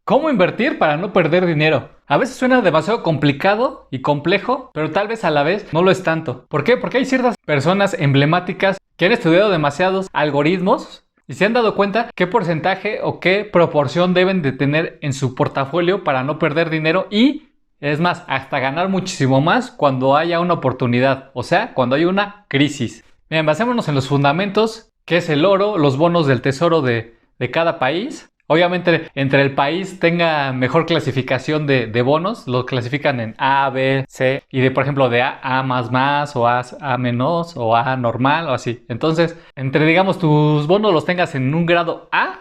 ¿Cómo invertir para no perder dinero? A veces suena demasiado complicado y complejo, pero tal vez a la vez no lo es tanto. ¿Por qué? Porque hay ciertas personas emblemáticas que han estudiado demasiados algoritmos y se han dado cuenta qué porcentaje o qué proporción deben de tener en su portafolio para no perder dinero y, es más, hasta ganar muchísimo más cuando haya una oportunidad, o sea, cuando hay una crisis. Bien, basémonos en los fundamentos, que es el oro, los bonos del tesoro de cada país. Obviamente, entre el país tenga mejor clasificación de bonos, los clasifican en A, B, C, y por ejemplo, de A más, o A menos, o A normal, o así. Entonces, entre, digamos, tus bonos los tengas en un grado A,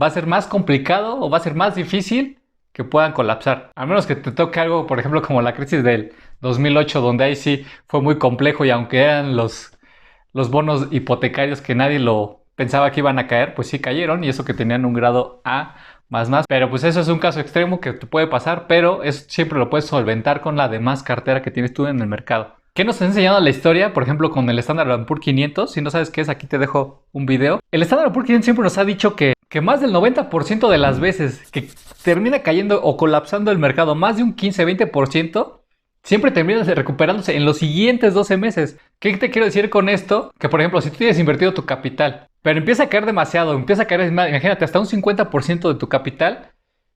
va a ser más complicado o va a ser más difícil que puedan colapsar. A menos que te toque algo, por ejemplo, como la crisis del 2008, donde ahí sí fue muy complejo y aunque eran los bonos hipotecarios que nadie lo pensaba que iban a caer, pues sí cayeron, y eso que tenían un grado A más, pero pues eso es un caso extremo que te puede pasar, pero eso siempre lo puedes solventar con la demás cartera que tienes tú en el mercado. ¿Qué nos ha enseñado la historia? Por ejemplo, con el Standard & Poor's 500, si no sabes qué es, aquí te dejo un video. El Standard & Poor's 500 siempre nos ha dicho que más del 90% de las veces que termina cayendo o colapsando el mercado, más de un 15-20%, siempre terminas recuperándose en los siguientes 12 meses. ¿Qué te quiero decir con esto? Que por ejemplo, si tú tienes invertido tu capital, pero empieza a caer demasiado, imagínate, hasta un 50% de tu capital,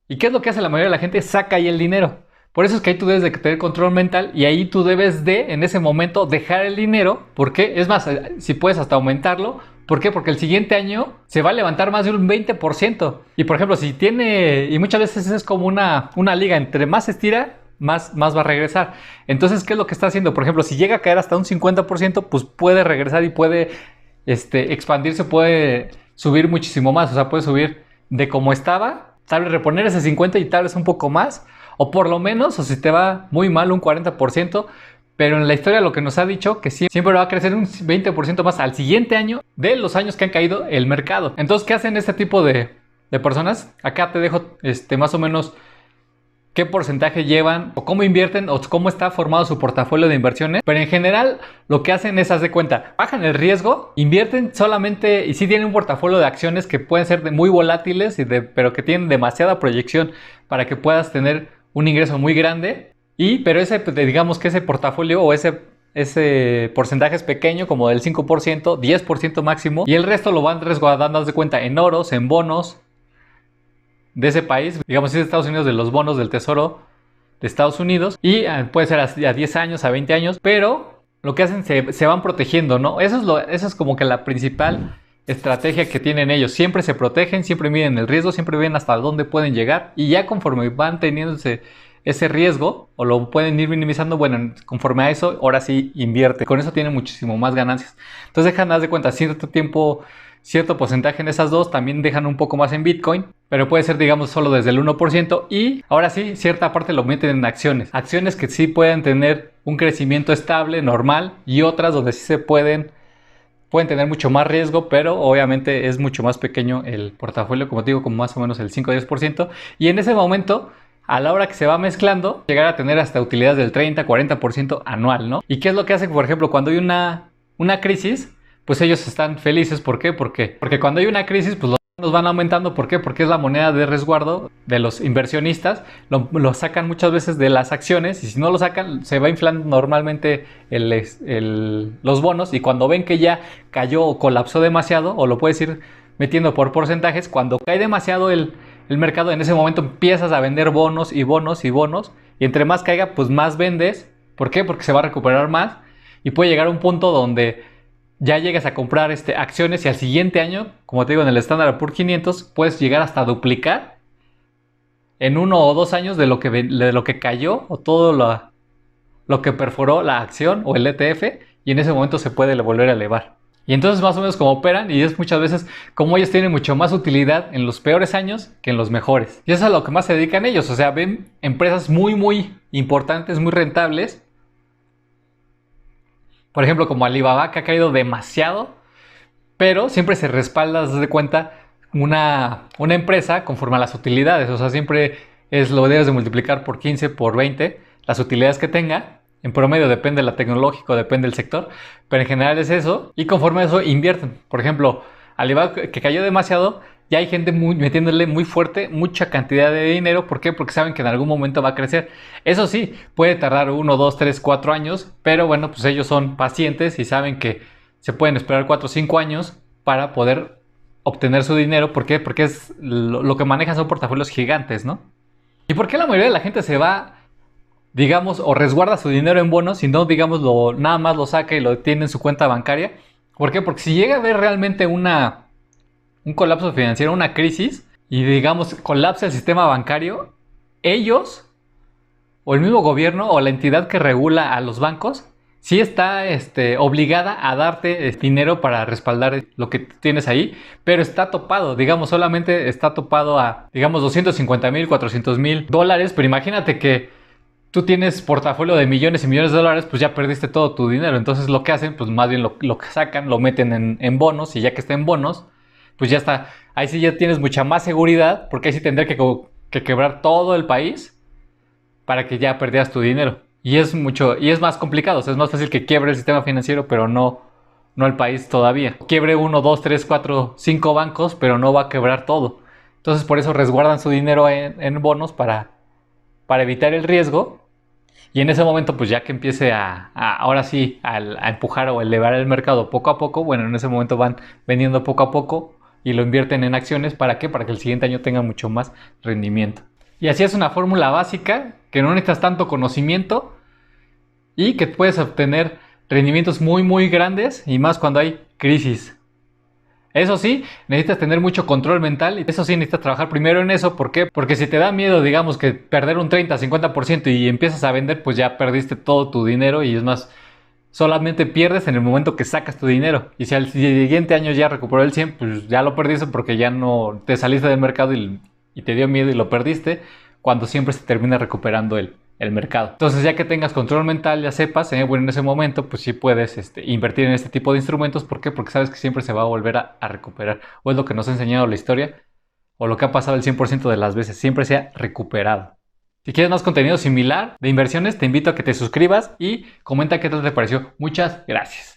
¿y qué es lo que hace la mayoría de la gente? Saca ahí el dinero. Por eso es que ahí tú debes de tener control mental y ahí tú debes de, en ese momento, dejar el dinero. ¿Por qué? Es más, si puedes hasta aumentarlo. ¿Por qué? Porque el siguiente año se va a levantar más de un 20%. Y por ejemplo, si tiene, y muchas veces es como una liga, entre más se estira, más va a regresar. Entonces, ¿qué es lo que está haciendo? Por ejemplo, si llega a caer hasta un 50%, pues puede regresar y puede expandirse, puede subir muchísimo más. O sea, puede subir de como estaba, tal vez reponer ese 50 y tal vez un poco más, o por lo menos, o si te va muy mal, un 40%. Pero en la historia lo que nos ha dicho que siempre va a crecer un 20% más al siguiente año de los años que han caído el mercado. Entonces, ¿qué hacen este tipo de personas? Acá te dejo más o menos qué porcentaje llevan o cómo invierten o cómo está formado su portafolio de inversiones. Pero en general lo que hacen es, haz de cuenta, bajan el riesgo, invierten solamente, y sí tienen un portafolio de acciones que pueden ser muy volátiles, pero que tienen demasiada proyección para que puedas tener un ingreso muy grande. Pero digamos que ese portafolio o ese porcentaje es pequeño, como del 5%, 10% máximo, y el resto lo van resguardando, haz de cuenta, en oros, en bonos de ese país, digamos si es de Estados Unidos, de los bonos del tesoro de Estados Unidos, y puede ser a 10 años, a 20 años, pero lo que hacen se van protegiendo, ¿no? Eso es como que la principal estrategia que tienen ellos. Siempre se protegen, siempre miden el riesgo, siempre ven hasta dónde pueden llegar, y ya conforme van teniendo ese riesgo, o lo pueden ir minimizando, bueno, conforme a eso, ahora sí invierte. Con eso tienen muchísimo más ganancias. Entonces dejan, haz de cuenta, cierto porcentaje en esas dos, también dejan un poco más en Bitcoin, pero puede ser, digamos, solo desde el 1%, y ahora sí, cierta parte lo meten en acciones que sí pueden tener un crecimiento estable, normal, y otras donde sí pueden tener mucho más riesgo, pero obviamente es mucho más pequeño el portafolio, como te digo, como más o menos el 5-10%, y en ese momento, a la hora que se va mezclando, llegar a tener hasta utilidades del 30-40% anual, ¿no? ¿Y qué es lo que hacen, por ejemplo, cuando hay una crisis? Pues ellos están felices. ¿Por qué? Porque cuando hay una crisis, pues los bonos van aumentando. ¿Por qué? Porque es la moneda de resguardo de los inversionistas. Lo sacan muchas veces de las acciones, y si no lo sacan, se va inflando normalmente los bonos, y cuando ven que ya cayó o colapsó demasiado, o lo puedes ir metiendo por porcentajes, cuando cae demasiado el mercado, en ese momento empiezas a vender bonos y bonos y bonos, y entre más caiga, pues más vendes. ¿Por qué? Porque se va a recuperar más, y puede llegar a un punto donde ya llegas a comprar acciones, y al siguiente año, como te digo, en el Standard & Poor's 500 puedes llegar hasta duplicar en 1 o 2 años de lo que cayó, o todo lo que perforó la acción o el ETF, y en ese momento se puede volver a elevar. Y entonces más o menos como operan, y es muchas veces como ellos tienen mucho más utilidad en los peores años que en los mejores. Y eso es a lo que más se dedican ellos. O sea, ven empresas muy importantes, muy rentables. Por ejemplo, como Alibaba, que ha caído demasiado, pero siempre se respalda, desde cuenta, una empresa conforme a las utilidades. O sea, siempre lo debes de multiplicar por 15, por 20, las utilidades que tenga. En promedio depende de la tecnológica, depende del sector, pero en general es eso, y conforme a eso invierten. Por ejemplo, Alibaba, que cayó demasiado, ya hay gente metiéndole muy fuerte mucha cantidad de dinero. ¿Por qué? Porque saben que en algún momento va a crecer. Eso sí, puede tardar 1, 2, 3, 4 años, pero bueno, pues ellos son pacientes y saben que se pueden esperar 4 o 5 años para poder obtener su dinero. ¿Por qué? Porque es lo que manejan son portafolios gigantes, ¿no? ¿Y por qué la mayoría de la gente se va, digamos, o resguarda su dinero en bonos y no, digamos, nada más lo saca y lo tiene en su cuenta bancaria? ¿Por qué? Porque si llega a haber realmente un colapso financiero, una crisis, y digamos, colapsa el sistema bancario, ellos, o el mismo gobierno, o la entidad que regula a los bancos, sí está obligada a darte dinero para respaldar lo que tienes ahí, pero está topado, digamos, solamente está topado a, digamos, 250,000, 400,000 dólares, pero imagínate que tú tienes portafolio de millones y millones de dólares, pues ya perdiste todo tu dinero. Entonces lo que hacen, pues más bien lo que sacan, lo meten en bonos, y ya que está en bonos, pues ya está. Ahí sí ya tienes mucha más seguridad, porque ahí sí tendría que quebrar todo el país para que ya perdieras tu dinero. Y es más complicado, o sea, es más fácil que quiebre el sistema financiero, pero no el país todavía. Quiebre 1, 2, 3, 4, 5 bancos, pero no va a quebrar todo. Entonces por eso resguardan su dinero en bonos para evitar el riesgo. Y en ese momento, pues ya que empiece ahora sí, a empujar o elevar el mercado poco a poco, bueno, en ese momento van vendiendo poco a poco y lo invierten en acciones. ¿Para qué? Para que el siguiente año tenga mucho más rendimiento. Y así es una fórmula básica que no necesitas tanto conocimiento y que puedes obtener rendimientos muy, muy grandes, y más cuando hay crisis. Eso sí, necesitas tener mucho control mental, y eso sí, necesitas trabajar primero en eso. ¿Por qué? Porque si te da miedo, digamos, que perder un 30, 50% y empiezas a vender, pues ya perdiste todo tu dinero, y es más, solamente pierdes en el momento que sacas tu dinero. Y si al siguiente año ya recuperó el 100, pues ya lo perdiste porque ya no te saliste del mercado y te dio miedo y lo perdiste, cuando siempre se termina recuperando el mercado. Entonces, ya que tengas control mental, ya sepas, bueno, en ese momento pues sí puedes invertir en este tipo de instrumentos. ¿Por qué? Porque sabes que siempre se va a volver a recuperar, o es lo que nos ha enseñado la historia, o lo que ha pasado el 100% de las veces, siempre se ha recuperado. Si quieres más contenido similar de inversiones, te invito a que te suscribas y comenta qué tal te pareció. Muchas gracias.